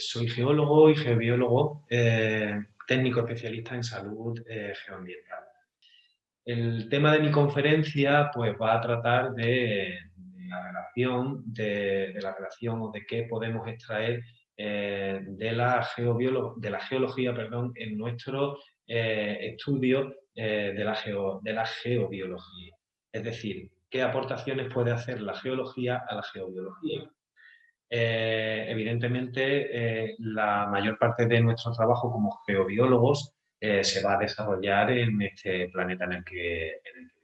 Soy geólogo y geobiólogo, técnico especialista en salud geoambiental. El tema de mi conferencia pues, va a tratar de la relación o de qué podemos extraer de de la geología, perdón, en nuestro estudio de la geobiología. Es decir, qué aportaciones puede hacer la geología a la geobiología. Evidentemente, la mayor parte de nuestro trabajo como geobiólogos se va a desarrollar en este planeta en el que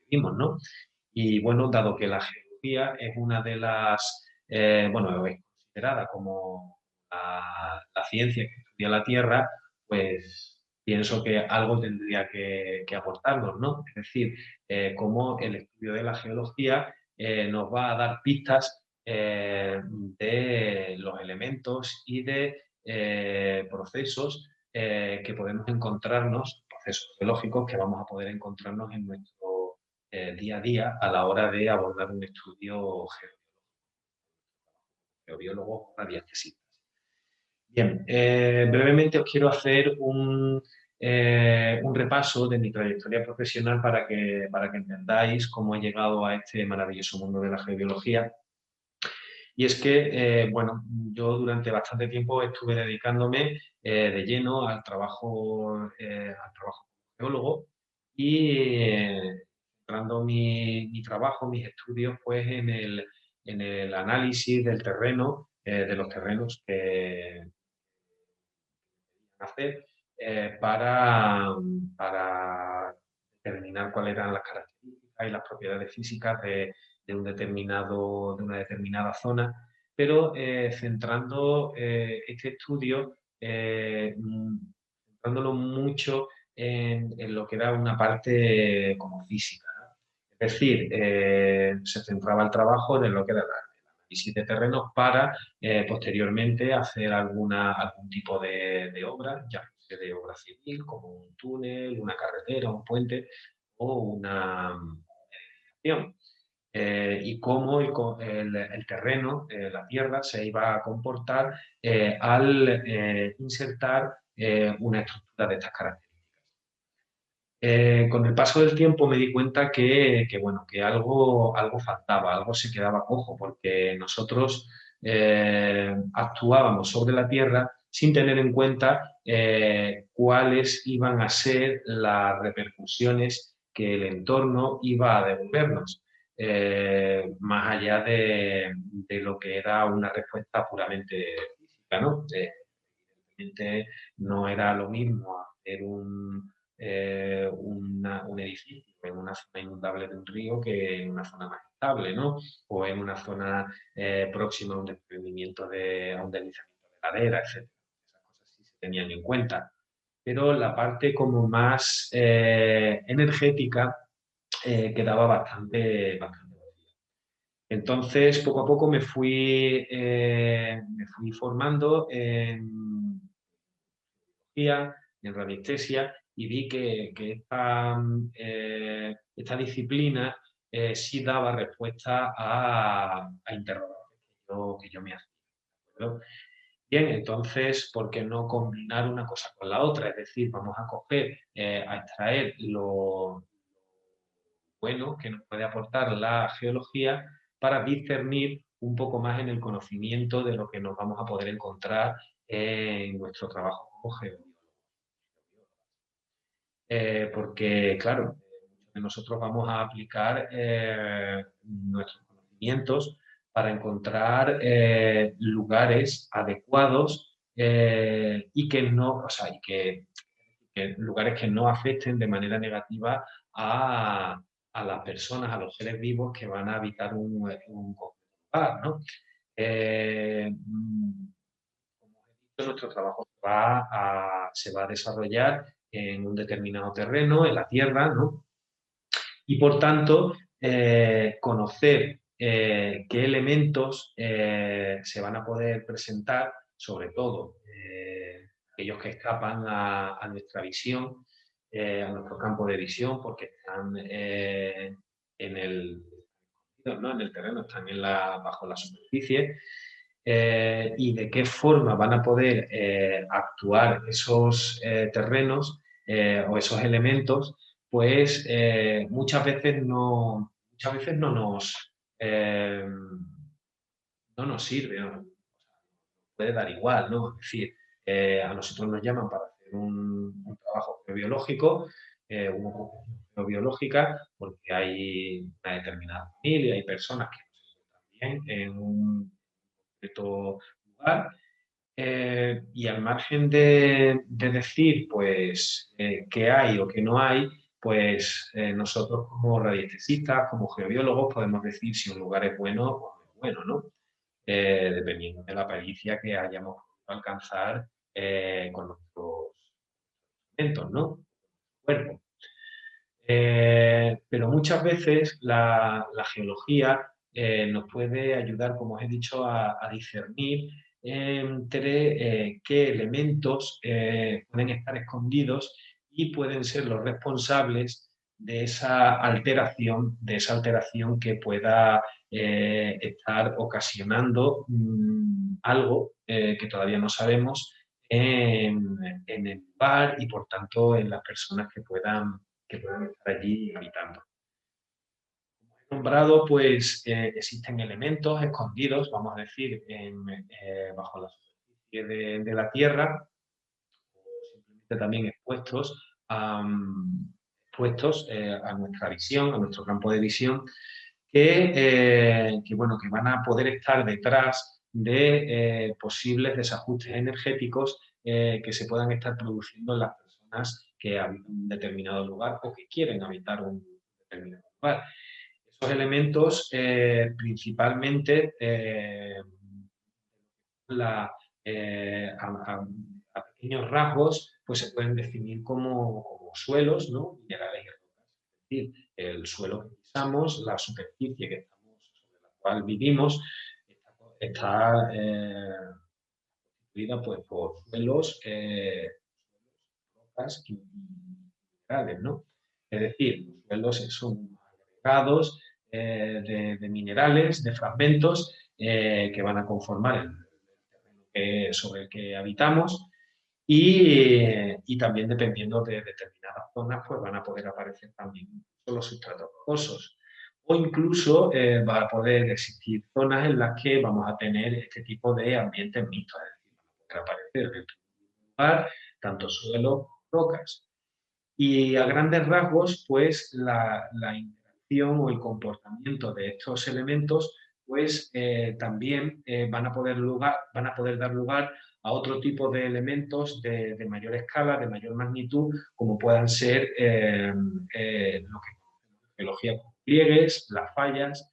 vivimos, ¿no? Y bueno, dado que la geología es una de bueno, es considerada como la ciencia que estudia la Tierra, pues pienso que algo tendría que aportarnos, ¿no? Es decir, cómo el estudio de la geología nos va a dar pistas de los elementos y de procesos que podemos encontrarnos, procesos geológicos que vamos a poder encontrarnos en nuestro día a día a la hora de abordar un estudio geobiólogo radiestesista. Bien, brevemente os quiero hacer un repaso de mi trayectoria profesional para que entendáis cómo he llegado a este maravilloso mundo de la geobiología. Y es que, bueno, yo durante bastante tiempo estuve dedicándome de lleno al trabajo como geólogo y centrando mi trabajo, mis estudios, pues en el análisis del terreno, de los terrenos que hacer para determinar cuáles eran las características y las propiedades físicas de una determinada zona, pero centrando este estudio, centrándolo mucho en lo que era una parte como física, ¿no? Es decir, se centraba el trabajo en lo que era el análisis de terrenos para posteriormente hacer algún tipo de obra, ya sea de obra civil, como un túnel, una carretera, un puente o una edificación. Y cómo el terreno, la tierra, se iba a comportar al insertar una estructura de estas características. Con el paso del tiempo me di cuenta bueno, que algo faltaba, algo se quedaba cojo, porque nosotros actuábamos sobre la Tierra sin tener en cuenta cuáles iban a ser las repercusiones que el entorno iba a devolvernos, más allá de lo que era una respuesta puramente física, ¿no? Evidentemente no era lo mismo hacer un edificio en una zona inundable de un río que en una zona más estable, ¿no? O en una zona próxima a un desprendimiento a un deslizamiento de ladera, etc. Esas cosas sí se tenían en cuenta. Pero la parte como más energética quedaba bastante vacía. Entonces, poco a poco me fui formando en en radiestesia, y vi que esta disciplina sí daba respuesta a interrogantes que yo me hacía. ¿De acuerdo? Bien, entonces, ¿por qué no combinar una cosa con la otra? Es decir, vamos a coger, a extraer lo bueno que nos puede aportar la geología para discernir un poco más en el conocimiento de lo que nos vamos a poder encontrar en nuestro trabajo como geólogos. Porque, claro, muchos de nosotros vamos a aplicar nuestros conocimientos para encontrar lugares adecuados y que no, o sea, que lugares que no afecten de manera negativa a las personas, a los seres vivos que van a habitar un lugar, ¿no? Como he dicho, nuestro trabajo se va a desarrollar en un determinado terreno, en la tierra, ¿no? Y por tanto, conocer qué elementos se van a poder presentar, sobre todo aquellos que escapan a nuestra visión, a nuestro campo de visión, porque están en el, ¿no? En el terreno, están bajo la superficie. y de qué forma van a poder actuar esos terrenos o esos elementos, pues muchas veces no nos sirve, ¿no? Puede dar igual, ¿no? Es decir, a nosotros nos llaman para hacer un trabajo geobiológico, una profesión geobiológica, porque hay una determinada familia, hay personas que no se encuentran bien en un concreto lugar, y al margen de decir, pues, qué hay o qué no hay, pues nosotros como radiestesistas, como geobiólogos, podemos decir si un lugar es bueno o no es bueno, ¿no? Dependiendo de la pericia que hayamos podido alcanzar con nuestros instrumentos, ¿no? Cuerpo. Pero muchas veces la geología nos puede ayudar, como os he dicho, a discernir entre qué elementos pueden estar escondidos y pueden ser los responsables de esa alteración que pueda estar ocasionando algo que todavía no sabemos en el lugar y por tanto en las personas que puedan estar allí habitando. Como he nombrado, pues existen elementos escondidos, vamos a decir, bajo la superficie de la Tierra, o simplemente también expuestos a nuestra visión, a nuestro campo de visión, bueno, que van a poder estar detrás de posibles desajustes energéticos que se puedan estar produciendo en las personas que habitan un determinado lugar o que quieren habitar un determinado lugar. Esos elementos principalmente la, a pequeños rasgos pues se pueden definir como suelos, ¿no? Minerales y rocas. Es decir, el suelo que pisamos, la superficie sobre la cual vivimos, está constituida pues, por suelos, rocas y minerales, ¿no? Es decir, los suelos son agregados de minerales, de fragmentos que van a conformar el terreno sobre el que habitamos y también dependiendo de determinadas zonas, pues van a poder aparecer también los sustratos rocosos. O incluso va a poder existir zonas en las que vamos a tener este tipo de ambientes mixtos, es decir, van a poder aparecer dentro de un lugar tanto suelo como rocas. Y a grandes rasgos, pues la interacción o el comportamiento de estos elementos, pues también van a poder dar lugar a otro tipo de elementos de mayor escala, de mayor magnitud, como puedan ser lo que conocemos en geología como pliegues, las fallas,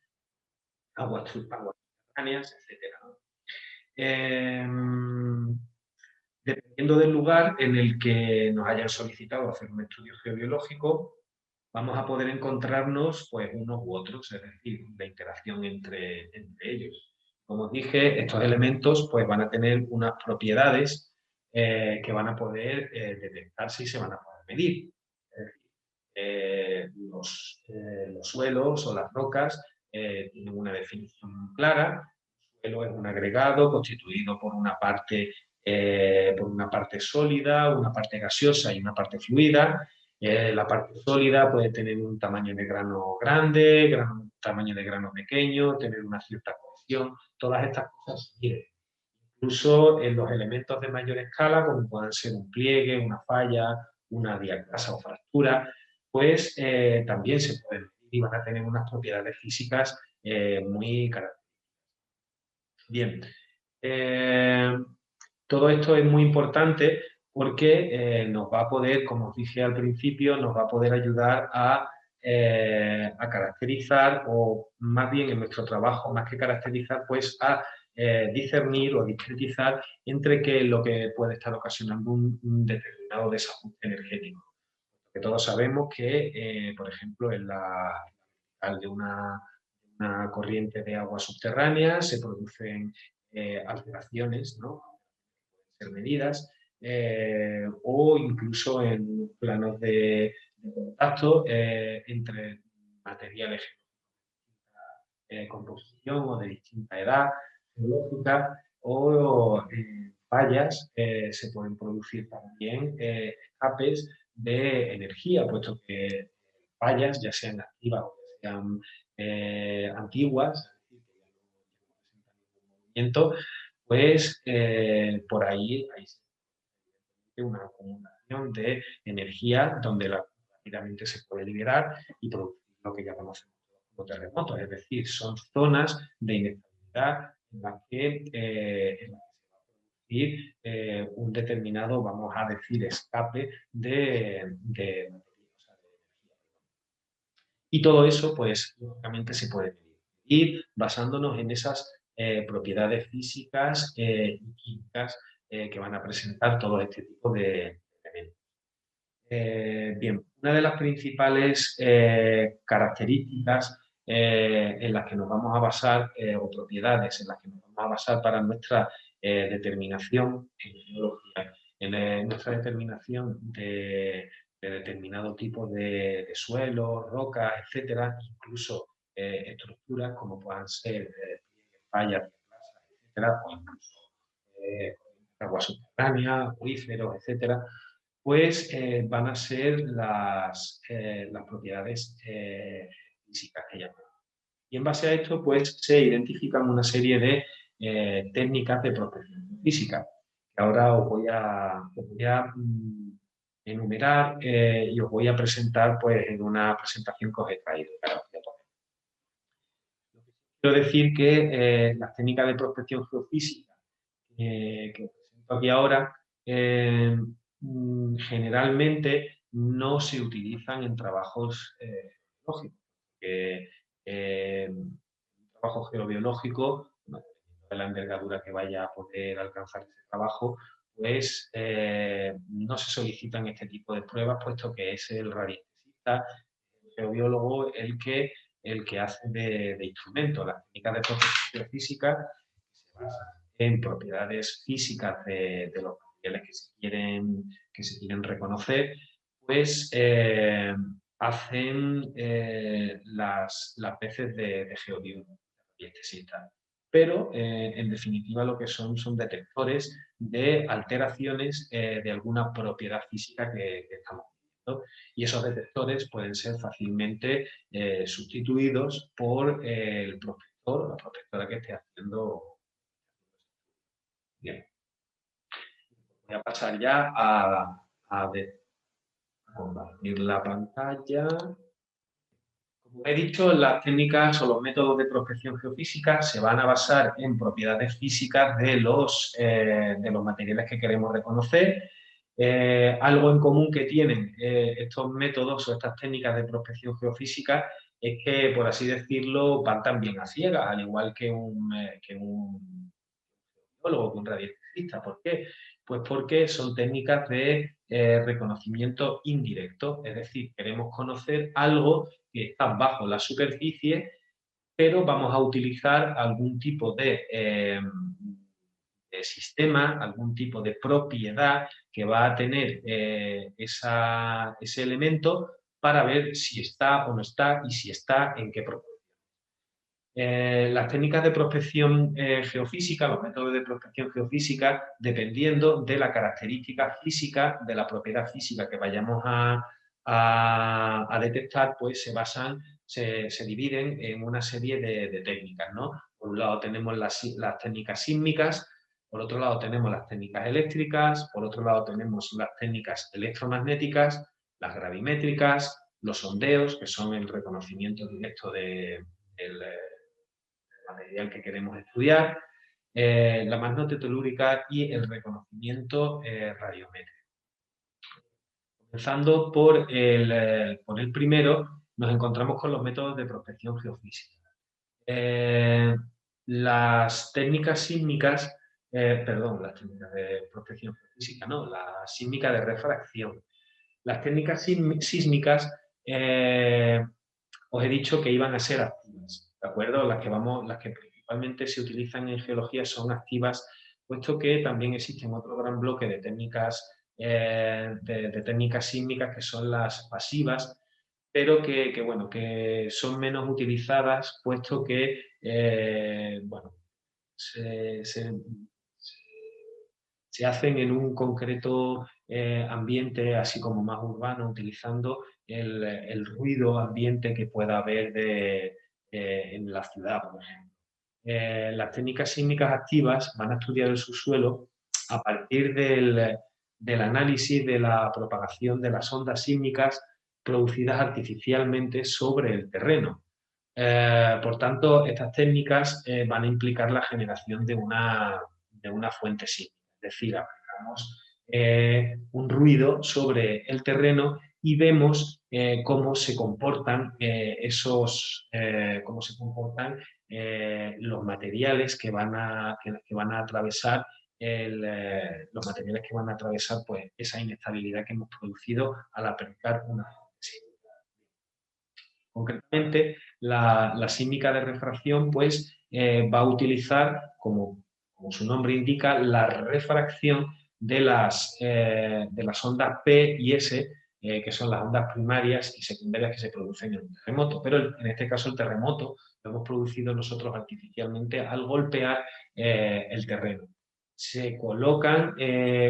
aguas subterráneas, etc. Dependiendo del lugar en el que nos hayan solicitado hacer un estudio geobiológico, vamos a poder encontrarnos pues, unos u otros, es decir, la interacción entre ellos. Como os dije, estos elementos pues, van a tener unas propiedades que van a poder detectarse y se van a poder medir. Es decir, los suelos o las rocas tienen una definición clara. El suelo es un agregado constituido por una parte sólida, una parte gaseosa y una parte fluida. La parte sólida puede tener un tamaño de grano grande, un tamaño de grano pequeño, tener una cierta cohesión. Todas estas cosas se miden. Incluso en los elementos de mayor escala, como puedan ser un pliegue, una falla, una diacasa o fractura, pues también se pueden medir y van a tener unas propiedades físicas muy características. Bien, todo esto es muy importante porque nos va a poder, como os dije al principio, nos va a poder ayudar a caracterizar, o más bien en nuestro trabajo, más que caracterizar, pues a discernir o discretizar entre qué es lo que puede estar ocasionando un determinado desajuste energético. Porque todos sabemos que, por ejemplo, en la vertical de una corriente de agua subterránea se producen alteraciones, ¿no? Pueden ser medidas, o incluso en planos de contacto entre materiales de composición o de distinta edad. geológicas o fallas, se pueden producir también escapes de energía, puesto que fallas, ya sean activas o que sean antiguas, pues por ahí hay una acumulación de energía donde rápidamente se puede liberar y producir lo que ya conocemos como terremotos. Es decir, son zonas de inestabilidad en las que, se va a producir un determinado, vamos a decir, escape de y todo eso, pues, lógicamente se puede medir. Ir basándonos en esas propiedades físicas y químicas que van a presentar todo este tipo de elementos. Bien, una de las principales características en las que nos vamos a basar, o propiedades en las que nos vamos a basar para nuestra determinación en geología, en nuestra determinación de determinado tipo de suelos, rocas, etcétera, incluso estructuras como puedan ser fallas, etcétera, o incluso agua subterránea, acuíferos, etcétera, pues van a ser las propiedades físicas que llamamos. Y en base a esto, pues se identifican una serie de técnicas de prospección física, que ahora os voy a enumerar y os voy a presentar pues, en una presentación que os he traído. Quiero decir que las técnicas de prospección geofísica que os presento aquí ahora, generalmente no se utilizan en trabajos geológicos. Un trabajo geobiológico, dependiendo de la envergadura que vaya a poder alcanzar ese trabajo, pues no se solicitan este tipo de pruebas, puesto que es el radiestesista, el geobiólogo, el que hace de instrumento. Las técnicas de prospección física se basan en propiedades físicas de los materiales que se quieren reconocer, pues hacen las veces de geodiólogo y estesista. Pero, en definitiva, lo que son detectores de alteraciones de alguna propiedad física que estamos viendo. Y esos detectores pueden ser fácilmente sustituidos por el prospector o la prospectora que esté haciendo. Bien, voy a pasar ya a compartir la pantalla. Como he dicho, las técnicas o los métodos de prospección geofísica se van a basar en propiedades físicas de los materiales que queremos reconocer. Algo en común que tienen estos métodos o estas técnicas de prospección geofísica es que, por así decirlo, van también a ciegas, al igual que un geólogo, que un radiestesista. ¿Por qué? Pues porque son técnicas de reconocimiento indirecto, es decir, queremos conocer algo que está bajo la superficie, pero vamos a utilizar algún tipo de sistema, algún tipo de propiedad que va a tener ese elemento para ver si está o no está y si está en qué proporción. Las técnicas de prospección geofísica, los métodos de prospección geofísica, dependiendo de la característica física, de la propiedad física que vayamos a detectar, pues se dividen en una serie de técnicas, ¿no? Por un lado tenemos las técnicas sísmicas, por otro lado tenemos las técnicas eléctricas, por otro lado tenemos las técnicas electromagnéticas, las gravimétricas, los sondeos, que son el reconocimiento directo del material que queremos estudiar, la magnetotelúrica y el reconocimiento radiométrico. Comenzando por el primero, nos encontramos con los métodos de prospección geofísica. Las técnicas sísmicas, las técnicas de prospección geofísica, no, la sísmica de refracción. Las técnicas sísmicas, os he dicho que iban a ser activas, ¿de acuerdo? Las que principalmente se utilizan en geología son activas, puesto que también existen otro gran bloque de técnicas, de técnicas sísmicas que son las pasivas, pero que son menos utilizadas, puesto que se hacen en un concreto ambiente, así como más urbano, utilizando el ruido ambiente que pueda haber en la ciudad, por ejemplo. Las técnicas sísmicas activas van a estudiar el subsuelo a partir del análisis de la propagación de las ondas sísmicas producidas artificialmente sobre el terreno. Por tanto, estas técnicas van a implicar la generación de una fuente sísmica, es decir, aplicamos un ruido sobre el terreno y vemos cómo se comportan los materiales que van a atravesar los materiales que van a atravesar pues, esa inestabilidad que hemos producido al aplicar una fuente sísmica. Concretamente, la sísmica de refracción pues, va a utilizar, como su nombre indica, la refracción de las ondas P y S, que son las ondas primarias y secundarias que se producen en un terremoto. Pero en este caso el terremoto lo hemos producido nosotros artificialmente al golpear el terreno. Se colocan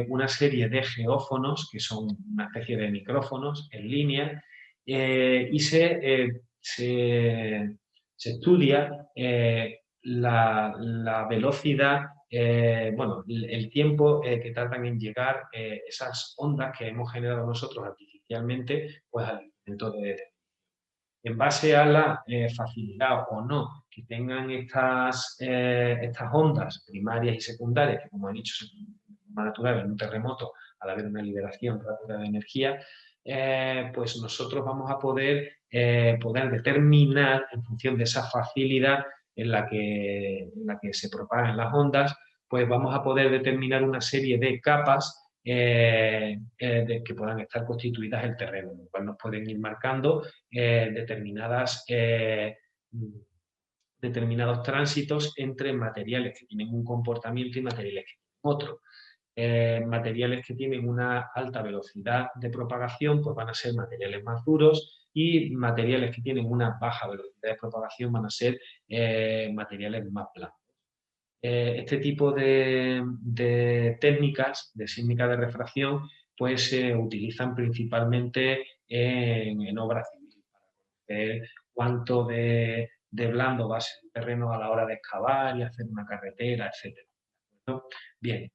una serie de geófonos, que son una especie de micrófonos en línea, y se estudia la velocidad, bueno, el tiempo que tardan en llegar esas ondas que hemos generado nosotros artificialmente, pues al momento de. En base a la facilidad o no que tengan estas ondas primarias y secundarias, que como he dicho, se van natural en un terremoto, al haber una liberación rápida de energía, pues nosotros vamos a poder determinar, en función de esa facilidad en la que se propagan las ondas, pues vamos a poder determinar una serie de capas que puedan estar constituidas el terreno, lo cual nos pueden ir marcando determinados tránsitos entre materiales que tienen un comportamiento y materiales que tienen otro. Materiales que tienen una alta velocidad de propagación pues van a ser materiales más duros, y materiales que tienen una baja velocidad de propagación van a ser materiales más blandos. Este tipo de técnicas de sísmica de refracción pues se utilizan principalmente en obras civiles para conocer cuánto de blando va a ser el terreno a la hora de excavar y hacer una carretera, etc. ¿No? Bien,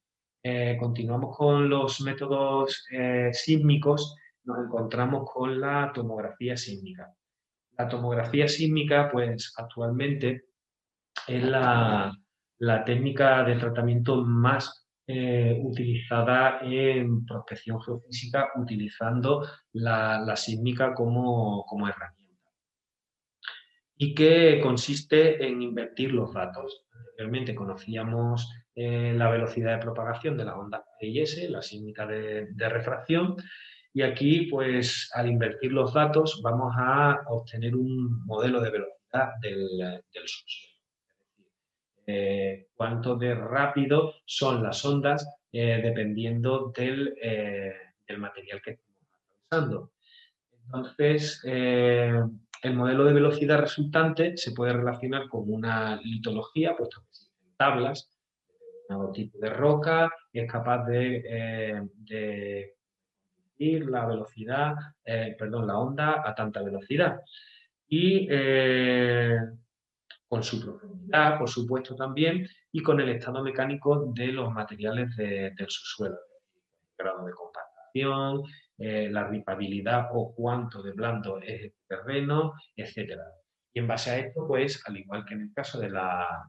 continuamos con los métodos sísmicos. Nos encontramos con la tomografía sísmica. La tomografía sísmica, pues actualmente es la técnica de tratamiento más utilizada en prospección geofísica, utilizando la sísmica como herramienta, y que consiste en invertir los datos. Anteriormente conocíamos la velocidad de propagación de las ondas P y S, la sísmica de refracción, y aquí, pues, al invertir los datos, vamos a obtener un modelo de velocidad del subsuelo. Cuánto de rápido son las ondas dependiendo del material que estamos atravesando. Entonces, el modelo de velocidad resultante se puede relacionar con una litología, puesto que existen tablas de todo tipo de roca, y es capaz de ir la velocidad, la onda a tanta velocidad. Y con su profundidad, por supuesto, también, y con el estado mecánico de los materiales del subsuelo, el grado de compactación, la ripabilidad o cuánto de blando es el terreno, etc. Y en base a esto, pues, al igual que en el caso de la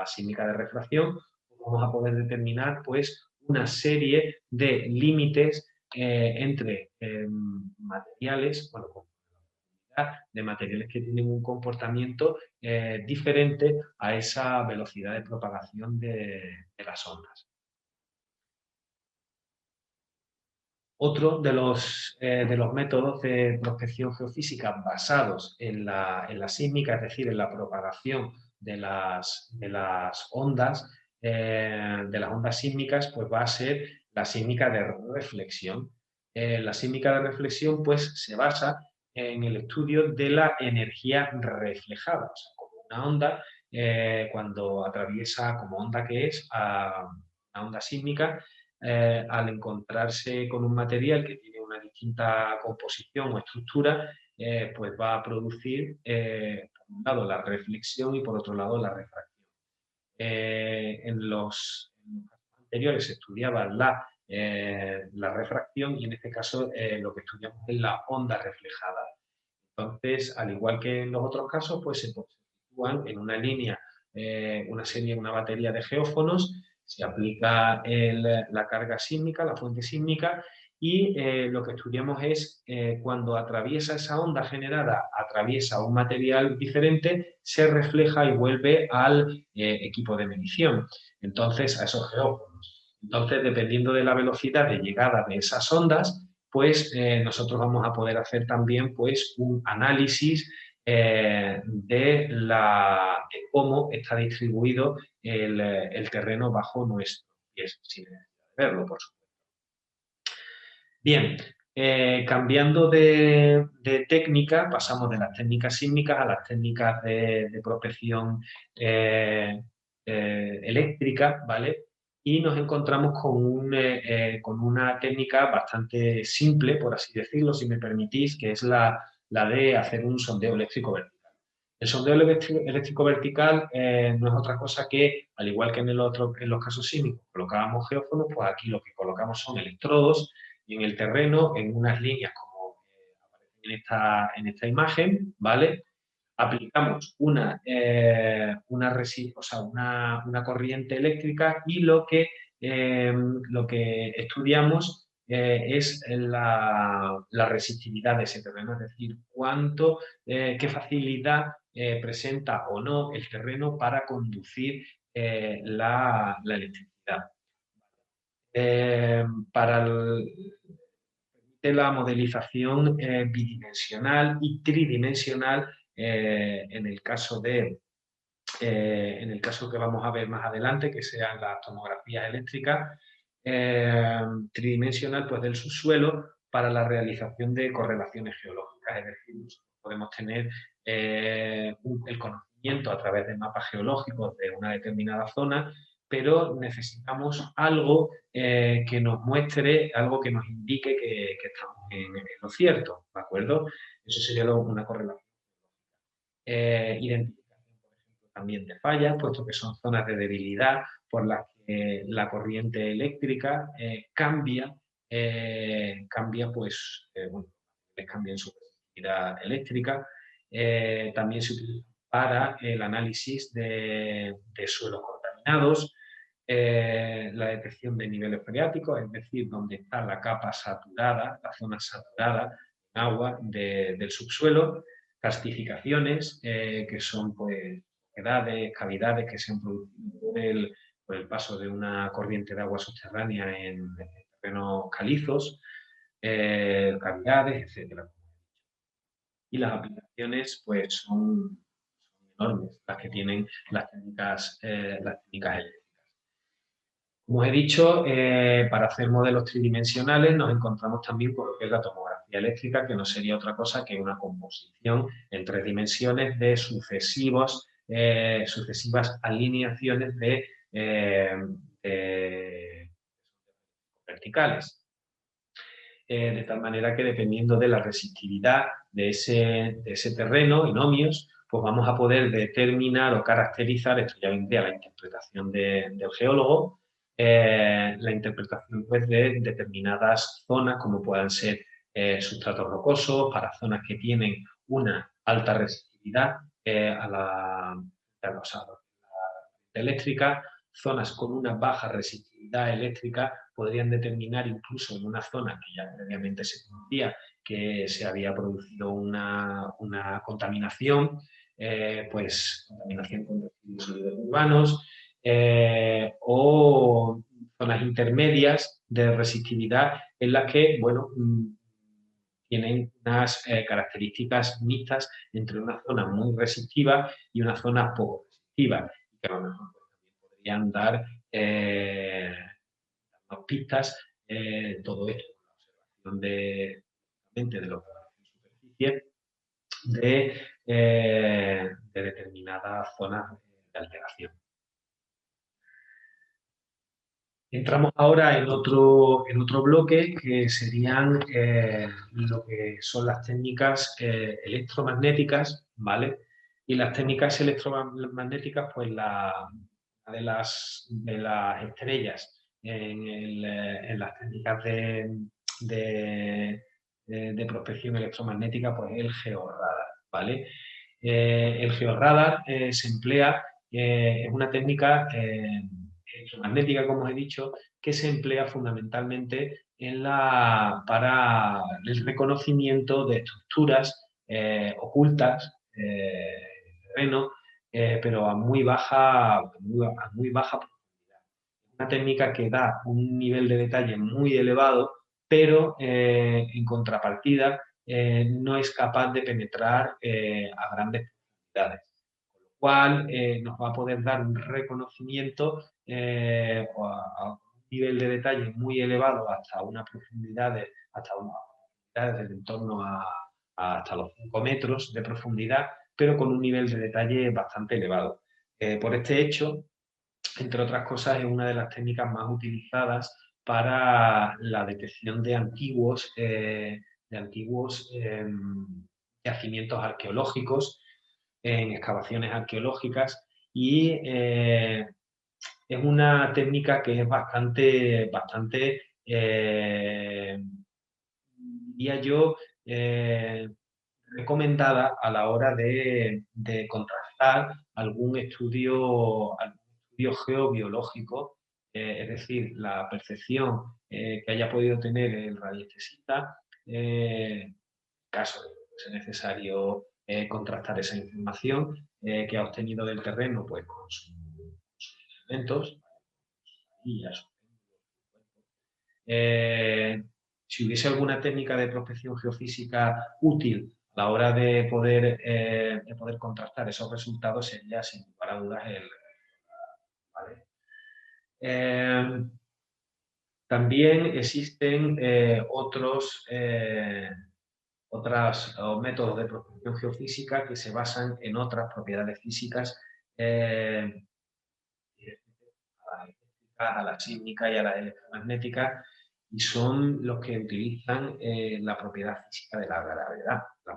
sísmica de refracción, vamos a poder determinar, pues, una serie de límites entre materiales, bueno, de materiales que tienen un comportamiento diferente a esa velocidad de propagación de las ondas. Otro de los métodos de prospección geofísica basados en la sísmica, es decir, en la propagación de las ondas, sísmicas, pues va a ser la sísmica de reflexión. La sísmica de reflexión, pues, se basa en el estudio de la energía reflejada. O sea, como una onda cuando atraviesa, como onda que es, a una onda sísmica, al encontrarse con un material que tiene una distinta composición o estructura, pues va a producir, por un lado, la reflexión y por otro lado, la refracción. En los casos anteriores se estudiaba la refracción y en este caso lo que estudiamos es la onda reflejada. Entonces, al igual que en los otros casos, pues se sitúan en una línea, una batería de geófonos, se aplica la carga sísmica, la fuente sísmica, y lo que estudiamos es cuando atraviesa esa onda generada, atraviesa un material diferente, se refleja y vuelve al equipo de medición, entonces a esos geófonos. Entonces, dependiendo de la velocidad de llegada de esas ondas, pues nosotros vamos a poder hacer también pues, un análisis de cómo está distribuido el terreno bajo nuestros pies, sin necesidad de verlo, por supuesto. Bien, cambiando de técnica, pasamos de las técnicas sísmicas a las técnicas de prospección eléctrica, ¿vale? Y nos encontramos con una técnica bastante simple, por así decirlo, si me permitís, que es la de hacer un sondeo eléctrico vertical. El sondeo eléctrico vertical no es otra cosa que, al igual que en los casos sísmicos, colocábamos geófonos, pues aquí lo que colocamos son electrodos y en el terreno, en unas líneas como aparecen en esta imagen, ¿vale? Aplicamos una corriente eléctrica y lo que estudiamos es la resistividad de ese terreno, es decir, qué facilidad presenta o no el terreno para conducir la electricidad. Eh, para la modelización bidimensional y tridimensional en el caso que vamos a ver más adelante, que sean las tomografías eléctricas, tridimensional pues, del subsuelo para la realización de correlaciones geológicas. Es decir, podemos tener el conocimiento a través de mapas geológicos de una determinada zona, pero necesitamos algo que nos muestre, algo que nos indique que estamos en lo cierto, ¿de acuerdo? Eso sería una correlación. Identificación, por ejemplo, también de fallas, puesto que son zonas de debilidad por las que la corriente eléctrica pues, bueno, cambian su resistividad eléctrica. También se utiliza para el análisis de suelos contaminados, la detección de niveles freáticos, es decir, donde está la capa saturada, la zona saturada en agua del subsuelo, castificaciones, que son pues, cavidades que se han producido por el paso de una corriente de agua subterránea en terrenos calizos, cavidades, etcétera. Y las aplicaciones pues, son enormes, las que tienen las técnicas eléctricas. Como he dicho, para hacer modelos tridimensionales nos encontramos también con lo que es la tomografía eléctrica, que no sería otra cosa que una composición en 3 dimensiones de sucesivas alineaciones de verticales. De tal manera que dependiendo de la resistividad de ese terreno en ohmios, pues vamos a poder determinar o caracterizar, esto ya vendría a la interpretación del geólogo, la interpretación pues, de determinadas zonas, como puedan ser sustratos rocosos, para zonas que tienen una alta resistividad a la eléctrica, zonas con una baja resistividad eléctrica podrían determinar incluso en una zona que ya previamente se conocía que se había producido una contaminación, pues contaminación con residuos sólidos urbanos, o zonas intermedias de resistividad en las que, bueno, tienen unas características mixtas entre una zona muy resistiva y una zona poco resistiva, y que a lo mejor podrían dar pistas, todo esto, la observación de lo que en superficie de determinadas zonas alteración. Entramos ahora en otro bloque que serían lo que son las técnicas electromagnéticas, ¿vale? Y las técnicas electromagnéticas, pues de las estrellas en las técnicas de prospección electromagnética, pues el georradar, ¿vale? El georradar se emplea, es una técnica electromagnética, como os he dicho, que se emplea fundamentalmente para el reconocimiento de estructuras ocultas en el terreno, pero a muy baja profundidad. Una técnica que da un nivel de detalle muy elevado, pero en contrapartida no es capaz de penetrar a grandes profundidades, cual nos va a poder dar un reconocimiento a un nivel de detalle muy elevado hasta unas profundidades del entorno hasta los 5 metros de profundidad, pero con un nivel de detalle bastante elevado. Por este hecho, entre otras cosas, es una de las técnicas más utilizadas para la detección de antiguos yacimientos arqueológicos, en excavaciones arqueológicas, y es una técnica que es bastante diría yo, recomendada a la hora de contrastar algún estudio geobiológico, es decir, la percepción que haya podido tener el radiestesista, en caso de que sea necesario contrastar esa información que ha obtenido del terreno, pues con sus elementos y a su si hubiese alguna técnica de prospección geofísica útil a la hora de poder contrastar esos resultados, sería sin lugar a dudas ¿vale? También existen otros métodos de prospección geofísica que se basan en otras propiedades físicas, a la sísmica y a la electromagnética, y son los que utilizan la propiedad física de la gravedad del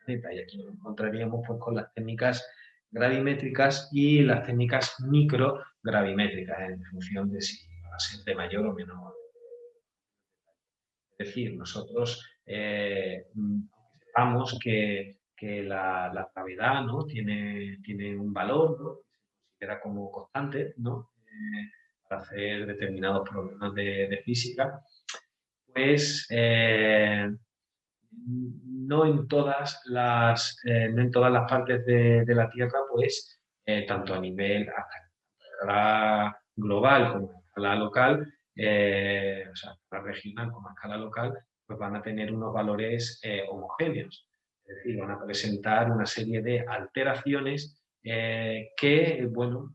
planeta. Y aquí nos encontraríamos pues, con las técnicas gravimétricas y las técnicas microgravimétricas, en función de si va a ser de mayor o menor. Es decir, nosotros sepamos que la gravedad, ¿no? tiene un valor, ¿no? Se considera como constante, ¿no? Para hacer determinados problemas de física, pues no en todas las partes de la Tierra, pues tanto a nivel escala global como a escala local, o sea, a escala regional como a escala local, pues van a tener unos valores homogéneos. Es decir, van a presentar una serie de alteraciones que, bueno,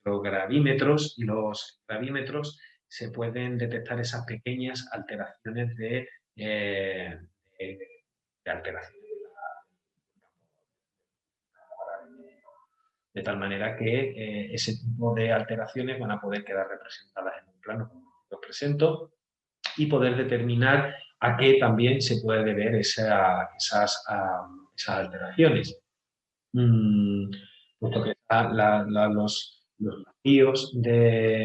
los gravímetros y los gravímetros se pueden detectar esas pequeñas alteraciones de alteración. De tal manera que ese tipo de alteraciones van a poder quedar representadas en un plano como lo presento y poder determinar a qué también se puede deber esas alteraciones. Puesto que los vacíos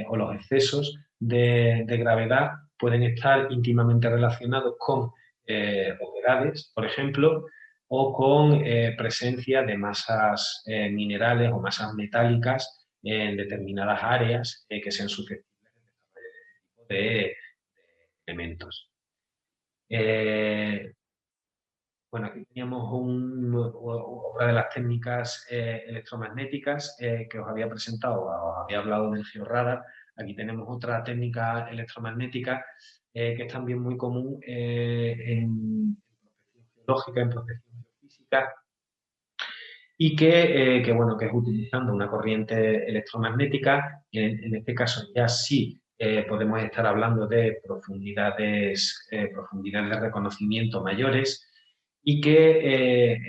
o los excesos de gravedad pueden estar íntimamente relacionados con humedades, por ejemplo, o con presencia de masas minerales o masas metálicas en determinadas áreas que sean susceptibles de elementos. Bueno, aquí teníamos otra de las técnicas electromagnéticas que os había presentado, os había hablado del georradar. Aquí tenemos otra técnica electromagnética que es también muy común en prospección geológica, en prospección geofísica, y bueno, que es utilizando una corriente electromagnética. En este caso ya sí podemos estar hablando de profundidades de reconocimiento mayores, y que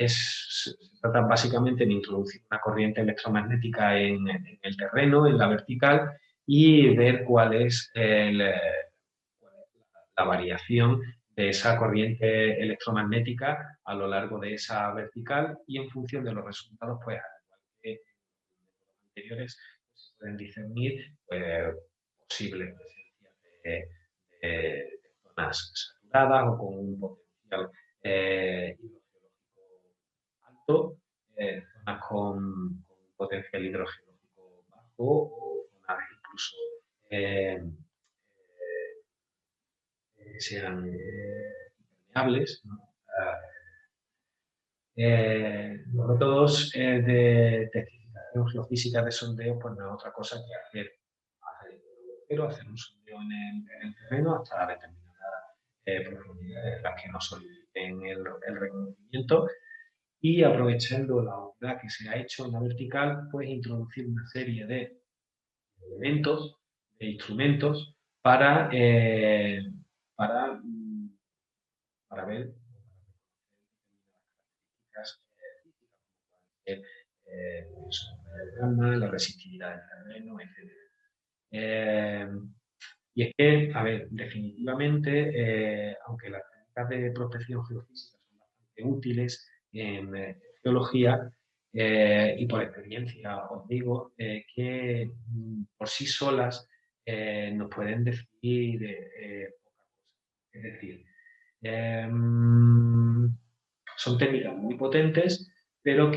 se trata básicamente de introducir una corriente electromagnética en el terreno, en la vertical, y ver cuál es la variación de esa corriente electromagnética a lo largo de esa vertical y en función de los resultados, pues, al igual que en los anteriores, pues, se pueden discernir posibles presencias de zonas saturadas o con un potencial hidrogeológico alto, zonas con un potencial hidrogeológico bajo o zonas incluso eh, que sean impermeables, ¿no? Los métodos de testificación geofísica de sondeo, pues no es otra cosa que hacer un sondeo en el terreno hasta determinadas profundidades en las que no soliciten el reconocimiento y aprovechando la humedad que se ha hecho en la vertical, pues introducir una serie de elementos, de instrumentos para, para ver el gamma, la resistividad del terreno, etc. Eh, y es que, a ver, definitivamente, aunque las técnicas de prospección geofísica son bastante útiles en geología, y por experiencia os digo que por sí solas nos pueden decir poca cosa. Es decir, eh, son técnicas muy potentes, pero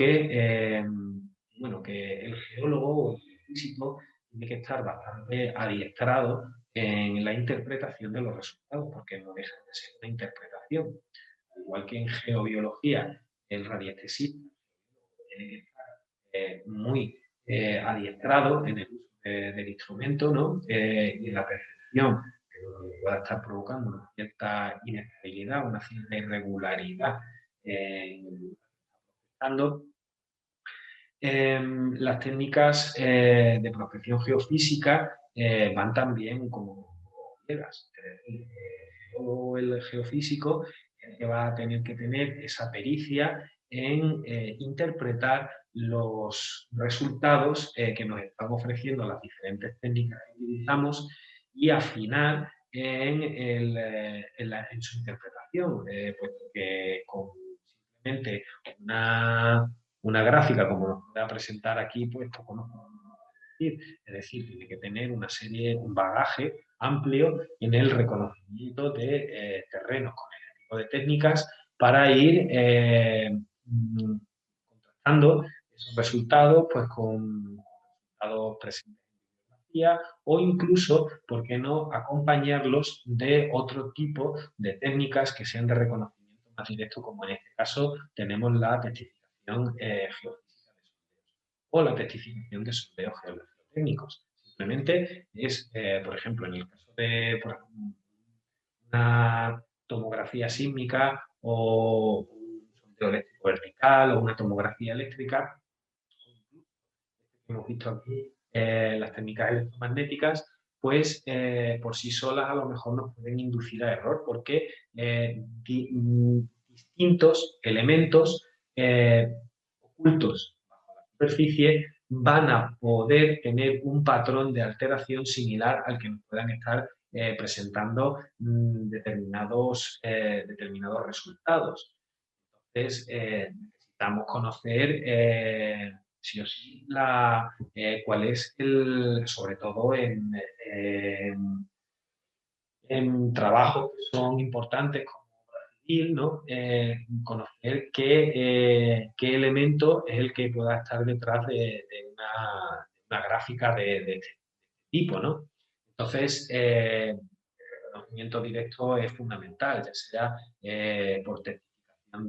bueno, que el geólogo o el físico tiene que estar bastante adiestrado en la interpretación de los resultados, porque no deja de ser una interpretación. Al igual que en geobiología, el radiestesista tiene que estar muy adiestrado en el uso del instrumento, ¿no? Y en la percepción que pueda estar provocando una cierta inestabilidad, una cierta irregularidad dando. Las técnicas de prospección geofísica van también como ciegas. Es decir, todo el geofísico que va a tener que tener esa pericia en interpretar los resultados que nos están ofreciendo las diferentes técnicas que utilizamos y afinar en su interpretación, puesto que con simplemente una gráfica como nos voy a presentar aquí, pues poco nos podemos decir. Es decir, tiene que tener una serie, un bagaje amplio en el reconocimiento de terrenos con este tipo de técnicas para ir contrastando esos resultados pues, con resultados presentes en bibliografía o incluso, ¿por qué no?, acompañarlos de otro tipo de técnicas que sean de reconocimiento más directo, como en este caso tenemos la testificación geofísica de sondeos o la testificación de sondeos geotécnicos. Simplemente es, por ejemplo, en el caso de una tomografía sísmica o un sondeo eléctrico vertical o una tomografía eléctrica, hemos visto aquí, las técnicas electromagnéticas, pues por sí solas a lo mejor nos pueden inducir a error porque distintos elementos ocultos bajo la superficie van a poder tener un patrón de alteración similar al que nos puedan estar presentando determinados resultados. Entonces, necesitamos conocer sí o sí cuál es sobre todo en trabajos que son importantes como Brasil, ¿no? Conocer qué elemento es el que pueda estar detrás de una gráfica de este tipo, ¿no? Entonces, el conocimiento directo es fundamental, ya sea por testificación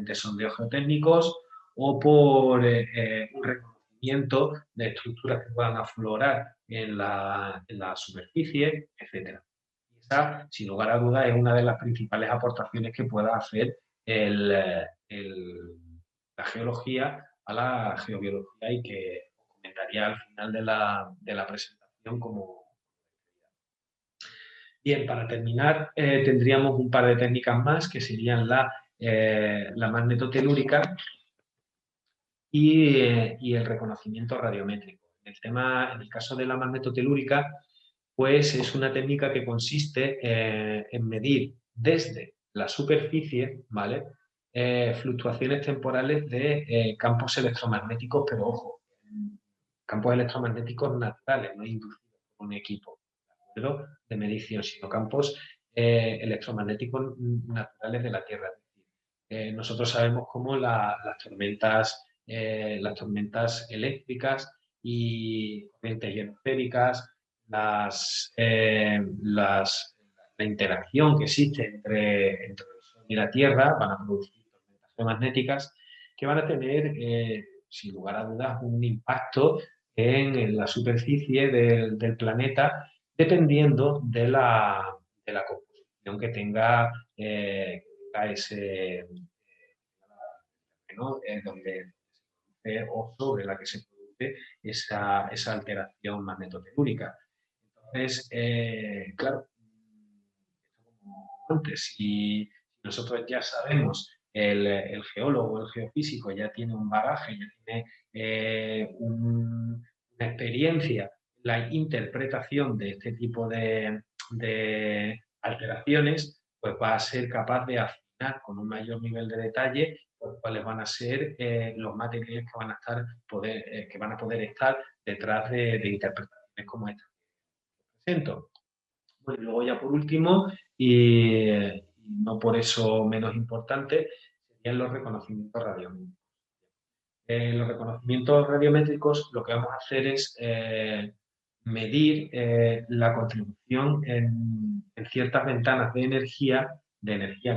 de sondeos geotécnicos o por un reconocimiento de estructuras que puedan aflorar en la superficie, etc. Y esa, sin lugar a dudas, es una de las principales aportaciones que pueda hacer la geología a la geobiología y que os comentaría al final de la presentación como. Bien, para terminar, tendríamos un par de técnicas más que serían la la magnetotelúrica y el reconocimiento radiométrico. En el caso de la magnetotelúrica, pues es una técnica que consiste en medir desde la superficie, ¿vale? Fluctuaciones temporales de campos electromagnéticos, pero ojo, campos electromagnéticos naturales, no inducidos por un equipo, ¿de acuerdo?, de medición, sino campos electromagnéticos naturales de la Tierra. Nosotros sabemos cómo las tormentas eléctricas y corrientes ionosféricas, la interacción que existe entre el Sol y la Tierra van a producir tormentas geomagnéticas que van a tener, sin lugar a dudas, un impacto en la superficie del planeta, dependiendo de la composición que tenga ese, ¿no? Donde o sobre la que se produce esa alteración magnetotelúrica. Entonces, claro, como antes, si nosotros ya sabemos, el geólogo, el geofísico ya tiene un bagaje, ya tiene una experiencia, la interpretación de este tipo de alteraciones, pues va a ser capaz de afinar con un mayor nivel de detalle pues, cuáles van a ser los materiales que van a que van a poder estar detrás de interpretaciones como esta que presento. Bueno, y luego ya por último, y no por eso menos importante, serían los reconocimientos radiométricos. En los reconocimientos radiométricos lo que vamos a hacer es medir la contribución en ciertas ventanas de energía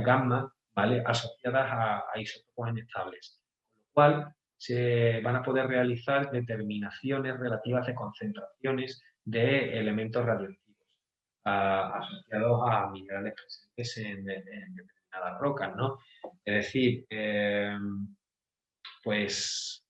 gamma, ¿vale?, asociadas a isótopos inestables. Con lo cual, se van a poder realizar determinaciones relativas de concentraciones de elementos radioactivos asociados a minerales presentes en determinadas rocas, ¿no? Es decir, pues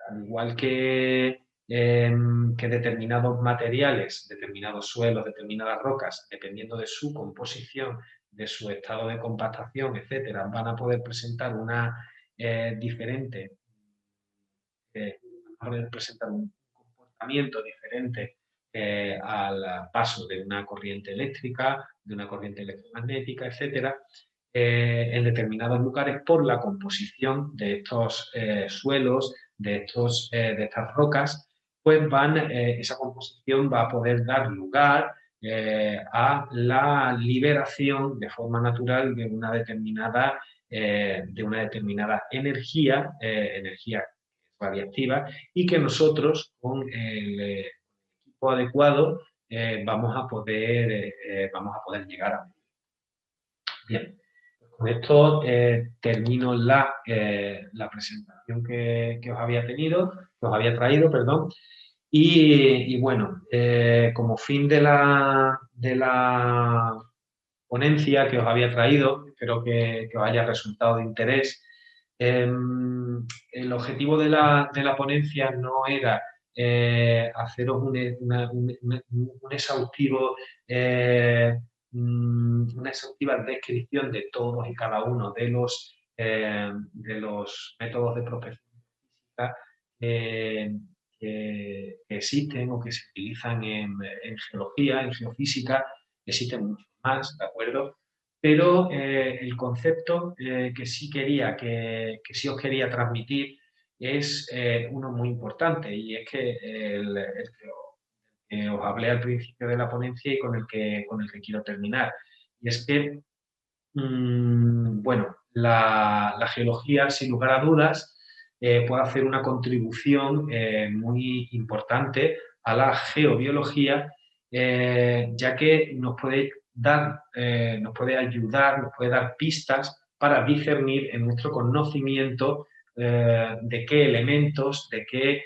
al igual que determinados materiales, determinados suelos, determinadas rocas, dependiendo de su composición, de su estado de compactación, etcétera, van a poder presentar una diferente, van a poder presentar un comportamiento diferente al paso de una corriente eléctrica, de una corriente electromagnética, etcétera, en determinados lugares por la composición de estos suelos, de estas rocas, pues esa composición va a poder dar lugar a la liberación de forma natural de una determinada energía radiactiva, y que nosotros con el equipo adecuado vamos a poder llegar a. Bien, con esto termino la presentación que os había traído, perdón. Y bueno, como fin de la ponencia que os había traído, espero que os haya resultado de interés. El objetivo de la ponencia no era haceros un exhaustivo una exhaustiva descripción de todos y cada uno de los métodos de prospección física que existen o que se utilizan en geología, en geofísica. Existen muchos más, ¿de acuerdo? Pero el concepto que sí os quería transmitir es uno muy importante, y es que el que os hablé al principio de la ponencia y con el que quiero terminar. Y es que, bueno, la geología, sin lugar a dudas, puede hacer una contribución muy importante a la geobiología, ya que nos puede ayudar, nos puede dar pistas para discernir en nuestro conocimiento de qué elementos, de qué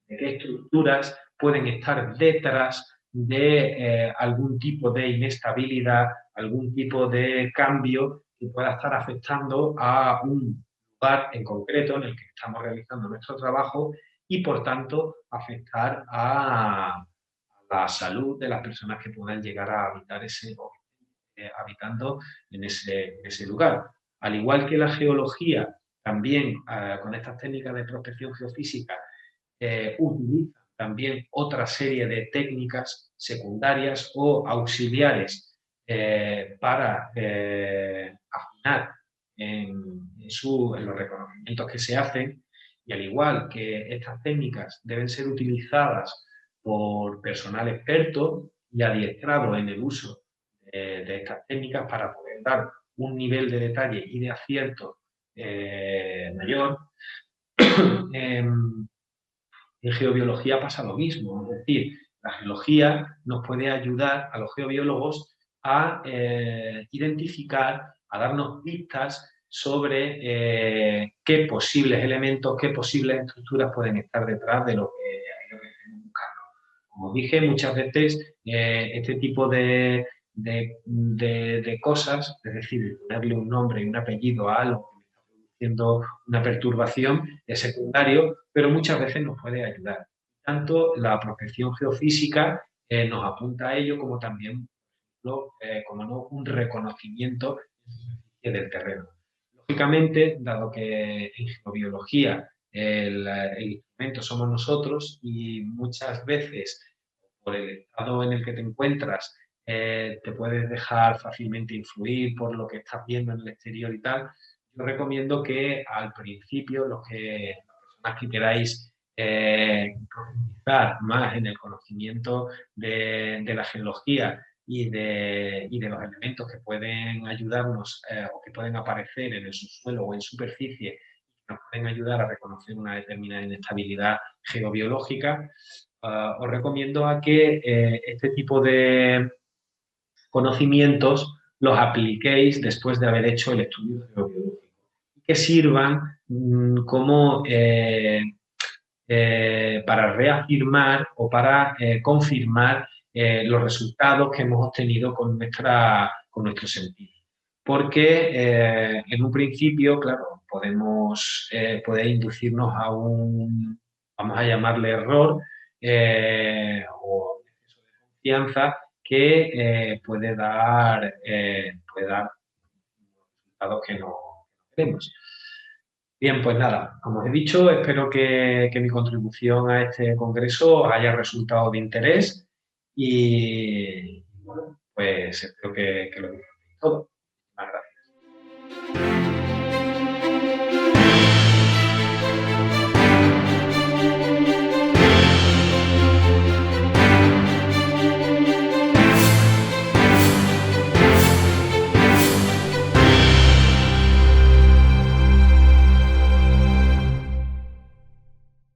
estructuras pueden estar detrás de algún tipo de inestabilidad, algún tipo de cambio que pueda estar afectando a un lugar en concreto en el que estamos realizando nuestro trabajo, y por tanto afectar a la salud de las personas que puedan llegar a habitar ese habitando en ese lugar. Al igual que la geología, también con estas técnicas de prospección geofísica, utiliza también otra serie de técnicas secundarias o auxiliares para afinar en los reconocimientos que se hacen, y al igual que estas técnicas deben ser utilizadas por personal experto y adiestrado en el uso de estas técnicas para poder dar un nivel de detalle y de acierto mayor. En geobiología pasa lo mismo, es decir, la geología nos puede ayudar a los geobiólogos a identificar, a darnos pistas sobre qué posibles elementos, qué posibles estructuras pueden estar detrás de lo que estamos buscando. Como dije, muchas veces este tipo de cosas, es decir, darle un nombre y un apellido a algo que está produciendo una perturbación, es secundario, pero muchas veces nos puede ayudar. Tanto la prospección geofísica nos apunta a ello, como también, como no, un reconocimiento del terreno. Lógicamente, dado que en geobiología el instrumento somos nosotros, y muchas veces por el estado en el que te encuentras te puedes dejar fácilmente influir por lo que estás viendo en el exterior y tal, yo recomiendo que al principio las personas que queráis profundizar más en el conocimiento de la geología y de los elementos que pueden ayudarnos o que pueden aparecer en el subsuelo o en superficie, que nos pueden ayudar a reconocer una determinada inestabilidad geobiológica, os recomiendo a que este tipo de conocimientos los apliquéis después de haber hecho el estudio geobiológico, que sirvan como para reafirmar o para confirmar los resultados que hemos obtenido con nuestro sentido. Porque en un principio, claro, puede inducirnos a vamos a llamarle error, o exceso de confianza, que puede dar resultados que no queremos. Bien, pues nada, como os he dicho, espero que mi contribución a este congreso haya resultado de interés, y bueno, pues espero que lo disfrutéis todo.